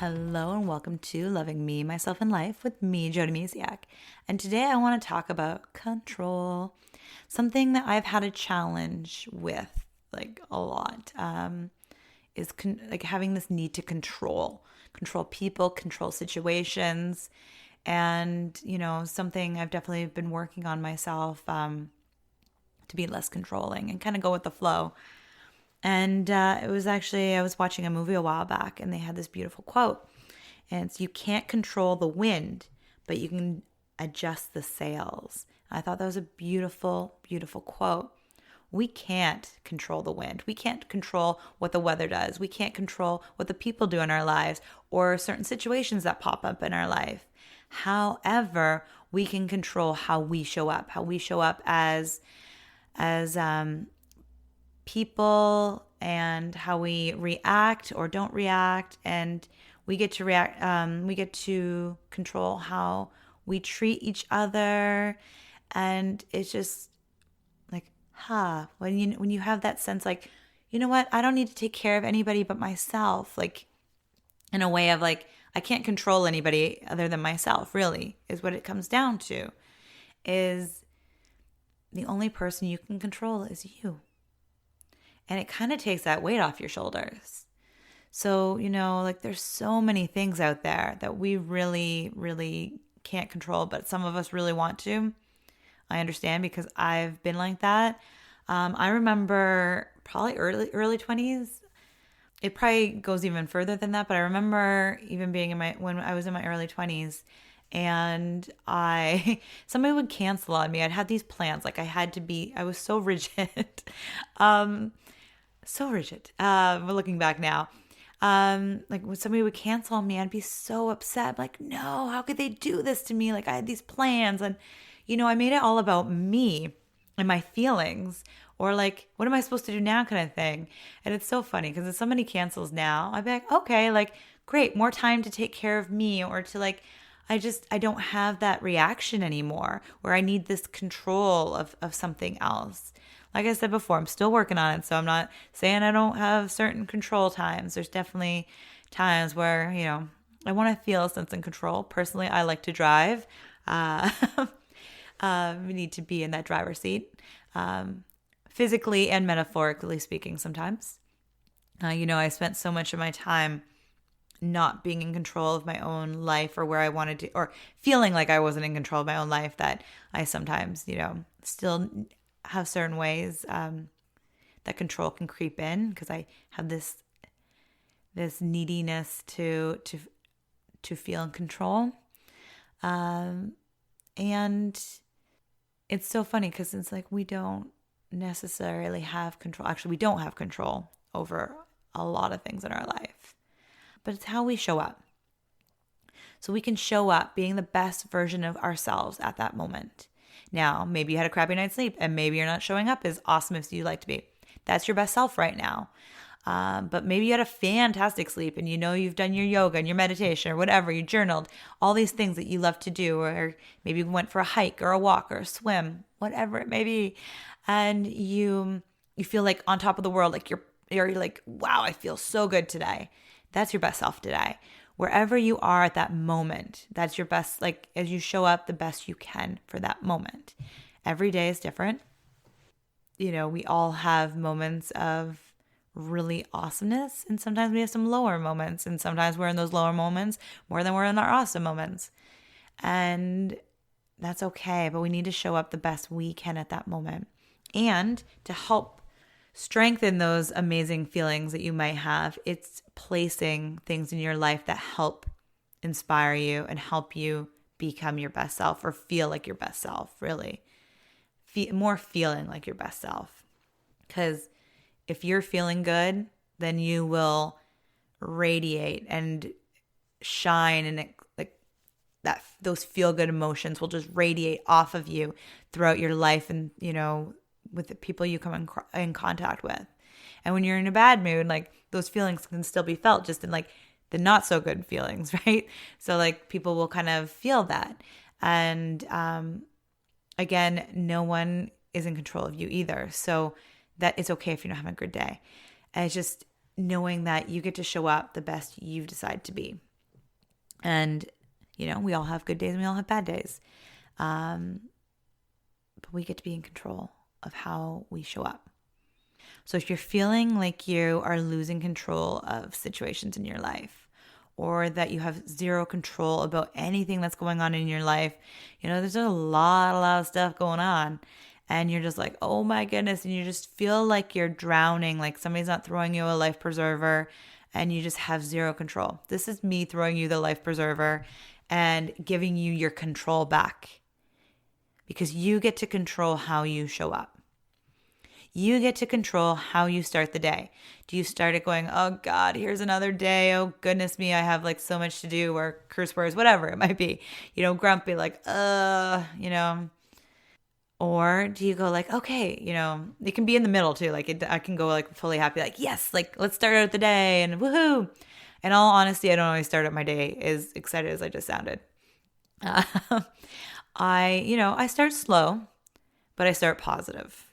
Hello and welcome to Loving Me, Myself, and Life with me, Jody Masiak. And today I want to talk about control, something that I've had a challenge with a lot, is having this need to control people, control situations, and something I've definitely been working on myself to be less controlling and kind of go with the flow. And it was actually, I was watching a movie a while back and they had this beautiful quote. And it's, you can't control the wind, but you can adjust the sails. I thought that was a beautiful, beautiful quote. We can't control the wind. We can't control what the weather does. We can't control what the people do in our lives or certain situations that pop up in our life. However, we can control how we show up as people and how we react or don't react, and we get to control how we treat each other. And it's just like, when you have that sense, like, you know what, I don't need to take care of anybody but myself, like in a way of like, I can't control anybody other than myself, really, is what it comes down to. Is the only person you can control is you. And it kind of takes that weight off your shoulders. So, there's so many things out there that we really, really can't control, but some of us really want to. I understand because I've been like that. I remember probably early 20s. It probably goes even further than that, but I remember even being when I was in my early 20s, and somebody would cancel on me. I'd had these plans, like I was so rigid. So rigid. Looking back now, like when somebody would cancel on me, I'd be so upset. I'm like, no, how could they do this to me? Like I had these plans, and I made it all about me and my feelings, or like, what am I supposed to do now, kind of thing. And it's so funny because if somebody cancels now, I'd be like, okay, like great, more time to take care of me, or to like, I don't have that reaction anymore where I need this control of something else. Like I said before, I'm still working on it, so I'm not saying I don't have certain control times. There's definitely times where, I want to feel a sense of control. Personally, I like to drive. We need to be in that driver's seat, physically and metaphorically speaking sometimes. I spent so much of my time not being in control of my own life, or where I wanted to, or feeling like I wasn't in control of my own life, that I sometimes, still have certain ways that control can creep in, because I have this neediness to feel in control. And it's so funny because it's like we don't necessarily have control. Actually, we don't have control over a lot of things in our life, but it's how we show up. So we can show up being the best version of ourselves at that moment. Now, maybe you had a crappy night's sleep and maybe you're not showing up as awesome as you'd like to be. That's your best self right now. But maybe you had a fantastic sleep and you've done your yoga and your meditation or whatever, you journaled, all these things that you love to do, or maybe you went for a hike or a walk or a swim, whatever it may be. And you feel like on top of the world, like you're like, wow, I feel so good today. That's your best self today. Wherever you are at that moment, that's your best, like as you show up the best you can for that moment. Every day is different. We all have moments of really awesomeness, and sometimes we have some lower moments, and sometimes we're in those lower moments more than we're in our awesome moments. And that's okay, but we need to show up the best we can at that moment. And to help strengthen those amazing feelings that you might have, it's placing things in your life that help inspire you and help you become your best self, or feel like your best self, really. More feeling like your best self. Because if you're feeling good, then you will radiate and shine, and those feel good emotions will just radiate off of you throughout your life, and with the people you come in contact with. And when you're in a bad mood, like those feelings can still be felt, just in like the not so good feelings, right? So like people will kind of feel that. And again, no one is in control of you either. So that it's okay if you're not having a good day. And it's just knowing that you get to show up the best you decide to be. And, we all have good days and we all have bad days. But we get to be in control of how we show up. So if you're feeling like you are losing control of situations in your life, or that you have zero control about anything that's going on in your life, there's a lot of stuff going on. And you're just like, oh my goodness. And you just feel like you're drowning, like somebody's not throwing you a life preserver and you just have zero control. This is me throwing you the life preserver and giving you your control back, because you get to control how you show up. You get to control how you start the day. Do you start it going, oh God, here's another day. Oh goodness me, I have like so much to do, or curse words, whatever it might be, grumpy, like, Or do you go like, okay, it can be in the middle too. Like I can go like fully happy, like, yes, like let's start out the day and woohoo. In all honesty, I don't always start out my day as excited as I just sounded. I start slow, but I start positive.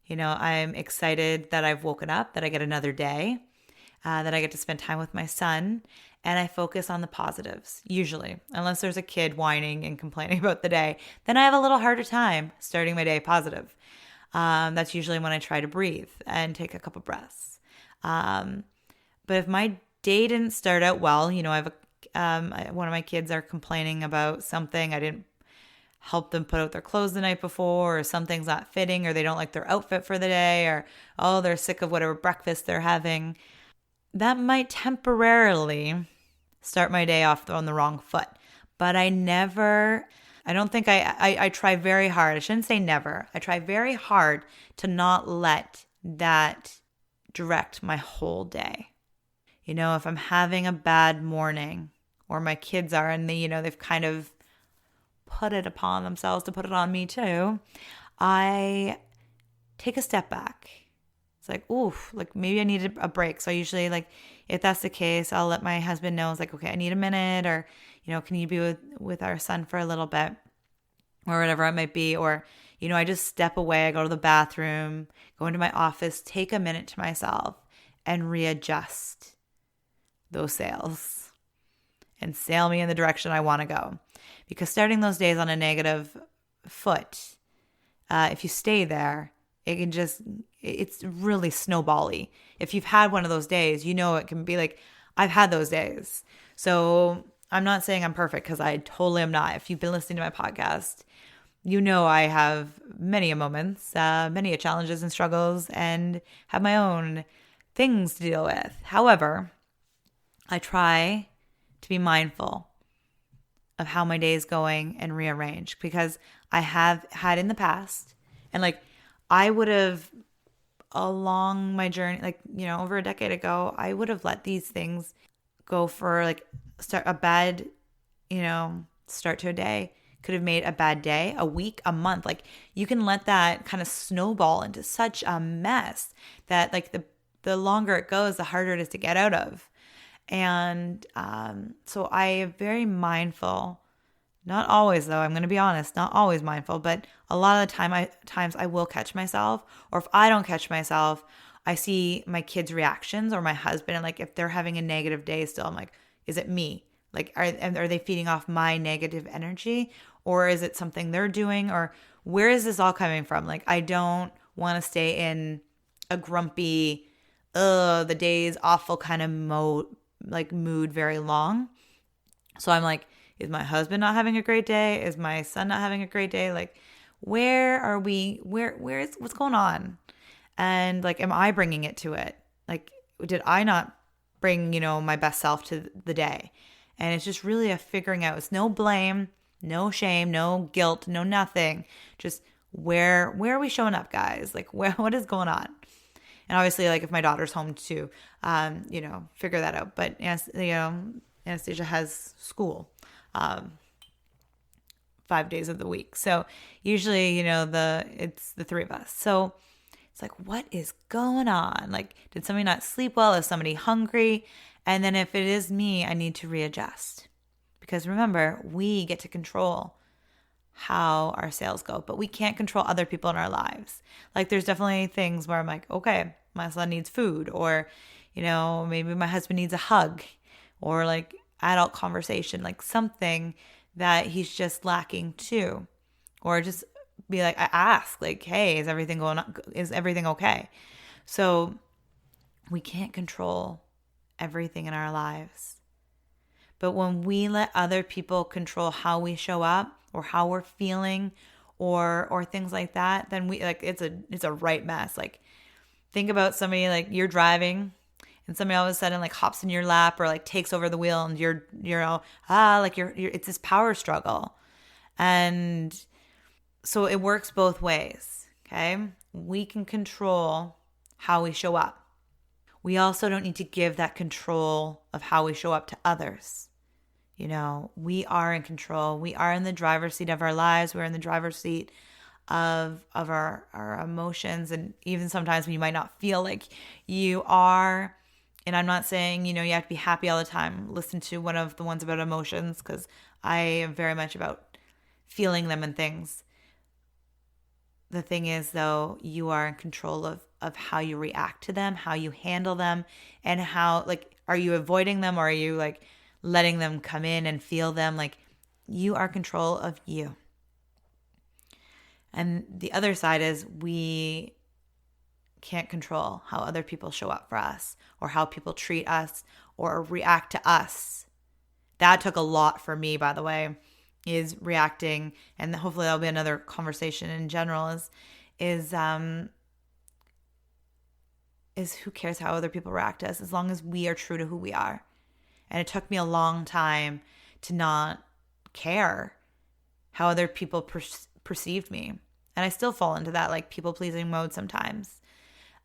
I'm excited that I've woken up, that I get another day, that I get to spend time with my son, and I focus on the positives, usually. Unless there's a kid whining and complaining about the day, then I have a little harder time starting my day positive. That's usually when I try to breathe and take a couple breaths. But if my day didn't start out well, I have one of my kids are complaining about something. I didn't help them put out their clothes the night before, or something's not fitting, or they don't like their outfit for the day, or, they're sick of whatever breakfast they're having. That might temporarily start my day off on the wrong foot. But I try very hard. I shouldn't say never. I try very hard to not let that direct my whole day. If I'm having a bad morning, or my kids are, and they've kind of put it upon themselves to put it on me too, I take a step back. It's like, oof, like maybe I need a break. So I usually, like, if that's the case, I'll let my husband know. It's like, okay, I need a minute, or, can you be with our son for a little bit, or whatever it might be. Or, I just step away. I go to the bathroom, go into my office, take a minute to myself and readjust those sails and sail me in the direction I want to go. Because starting those days on a negative foot, if you stay there, it's really snowbally. If you've had one of those days, it can be like, I've had those days. So I'm not saying I'm perfect, because I totally am not. If you've been listening to my podcast, I have many moments, many challenges and struggles, and have my own things to deal with. However, I try to be mindful of how my day is going and rearrange, because I have had in the past, and like I would have, along my journey, like, over a decade ago, I would have let these things go for like start to a day could have made a bad day, a week, a month. Like you can let that kind of snowball into such a mess that like the longer it goes, the harder it is to get out of. And so I am very mindful. Not always, though. I'm going to be honest, not always mindful, but a lot of the times I will catch myself. Or if I don't catch myself, I see my kids' reactions or my husband. And like if they're having a negative day still, I'm like, is it me? Like, are they feeding off my negative energy? Or is it something they're doing? Or where is this all coming from? Like, I don't want to stay in a grumpy, the day's awful kind of mood very long. So I'm like, is my husband not having a great day? Is my son not having a great day? Like, where are we? What's going on? And like, am I bringing it to it? Like, did I not bring, my best self to the day? And it's just really a figuring out. It's no blame, no shame, no guilt, no nothing. Just where are we showing up, guys? Like, what is going on? And obviously, like if my daughter's home too, figure that out. But Anastasia has school 5 days of the week. So usually, it's the three of us. So it's like, what is going on? Like, did somebody not sleep well? Is somebody hungry? And then if it is me, I need to readjust. Because remember, we get to control how our sales go, but we can't control other people in our lives. Like there's definitely things where I'm like, okay, my son needs food, or, maybe my husband needs a hug, or like adult conversation, like something that he's just lacking too. Or just be like, I ask, like, hey, is everything going on? Is everything okay? So we can't control everything in our lives. But when we let other people control how we show up or how we're feeling or things like that, then we like it's a right mess. Like think about somebody like you're driving and somebody all of a sudden like hops in your lap or like takes over the wheel and you're all like you're it's this power struggle. And so it works both ways, okay? We can control how we show up. We also don't need to give that control of how we show up to others. You know, we are in control. We are in the driver's seat of our lives. We're in the driver's seat of our emotions. And even sometimes we might not feel like you are. And I'm not saying, you have to be happy all the time. Listen to one of the ones about emotions because I am very much about feeling them and things. The thing is, though, you are in control of how you react to them, how you handle them, and how, like, are you avoiding them or are you, like, letting them come in and feel them? Like, you are in control of you. And the other side is we can't control how other people show up for us or how people treat us or react to us. That took a lot for me, by the way, is reacting, and hopefully that'll be another conversation in general, is who cares how other people react to us as long as we are true to who we are. And it took me a long time to not care how other people perceived me. And I still fall into that like people pleasing mode sometimes.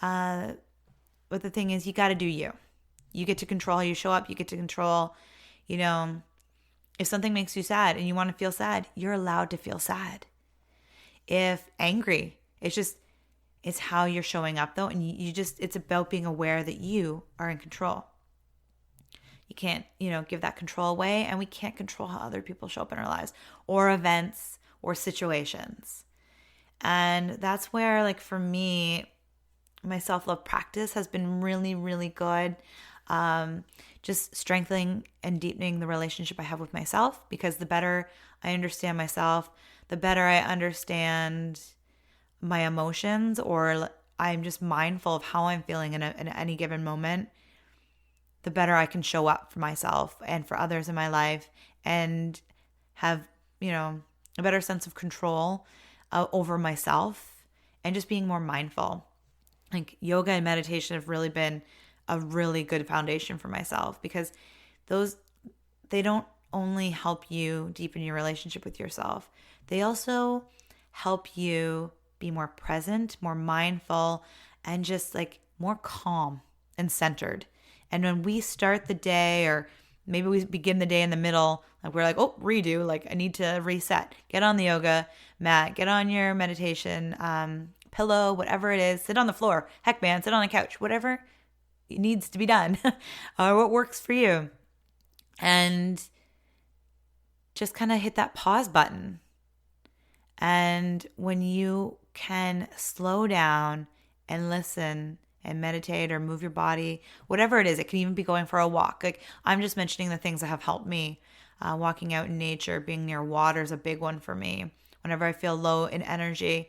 But the thing is, you got to do you. You get to control how you show up. You get to control, if something makes you sad and you want to feel sad, you're allowed to feel sad. If angry, it's how you're showing up though. And it's about being aware that you are in control. You can't, give that control away, and we can't control how other people show up in our lives or events or situations. And that's where, like, for me, my self-love practice has been really, really good. Just strengthening and deepening the relationship I have with myself, because the better I understand myself, the better I understand my emotions, or I'm just mindful of how I'm feeling in any given moment, the better I can show up for myself and for others in my life and have, a better sense of control over myself and just being more mindful. Like yoga and meditation have really been a really good foundation for myself, because they don't only help you deepen your relationship with yourself. They also help you be more present, more mindful, and just like more calm and centered. And when we start the day, or maybe we begin the day in the middle, like we're like, oh, redo, like I need to reset. Get on the yoga mat, get on your meditation pillow, whatever it is, sit on the floor. Heck, man, sit on the couch, whatever it needs to be done or what works for you. And just kind of hit that pause button. And when you can slow down and listen and meditate or move your body, whatever it is, it can even be going for a walk. Like I'm just mentioning the things that have helped me. Walking out in nature, being near water is a big one for me. Whenever I feel low in energy,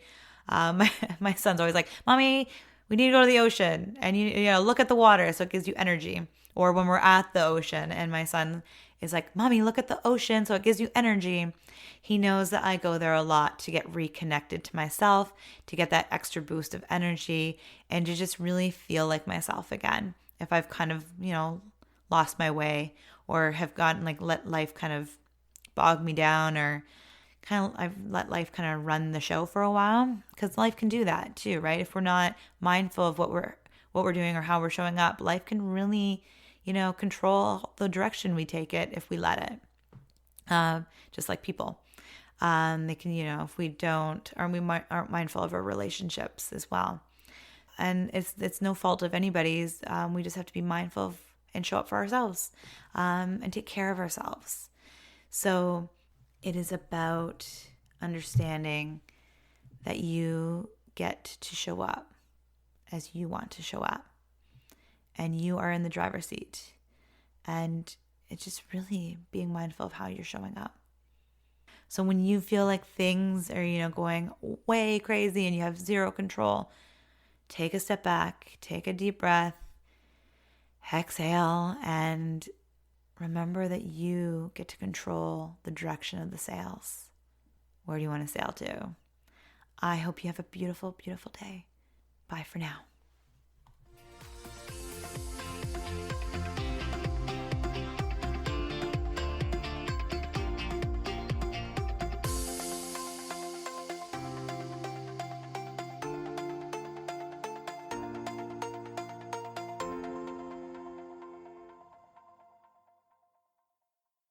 my son's always like, Mommy, we need to go to the ocean and you look at the water so it gives you energy. Or when we're at the ocean and my son is like, Mommy, look at the ocean so it gives you energy. He knows that I go there a lot to get reconnected to myself, to get that extra boost of energy and to just really feel like myself again. If I've kind of, lost my way or have gotten like let life kind of bog me down, or I've let life kind of run the show for a while, because life can do that too, right? If we're not mindful of what we're doing or how we're showing up, life can really, control the direction we take it if we let it. Just like people, they can, if we don't, or we aren't mindful of our relationships as well. And it's no fault of anybody's. We just have to be mindful of and show up for ourselves, and take care of ourselves. So it is about understanding that you get to show up as you want to show up, and you are in the driver's seat. And it's just really being mindful of how you're showing up. So when you feel like things are, going way crazy and you have zero control, take a step back, take a deep breath, exhale, and remember that you get to control the direction of the sails. Where do you want to sail to? I hope you have a beautiful, beautiful day. Bye for now.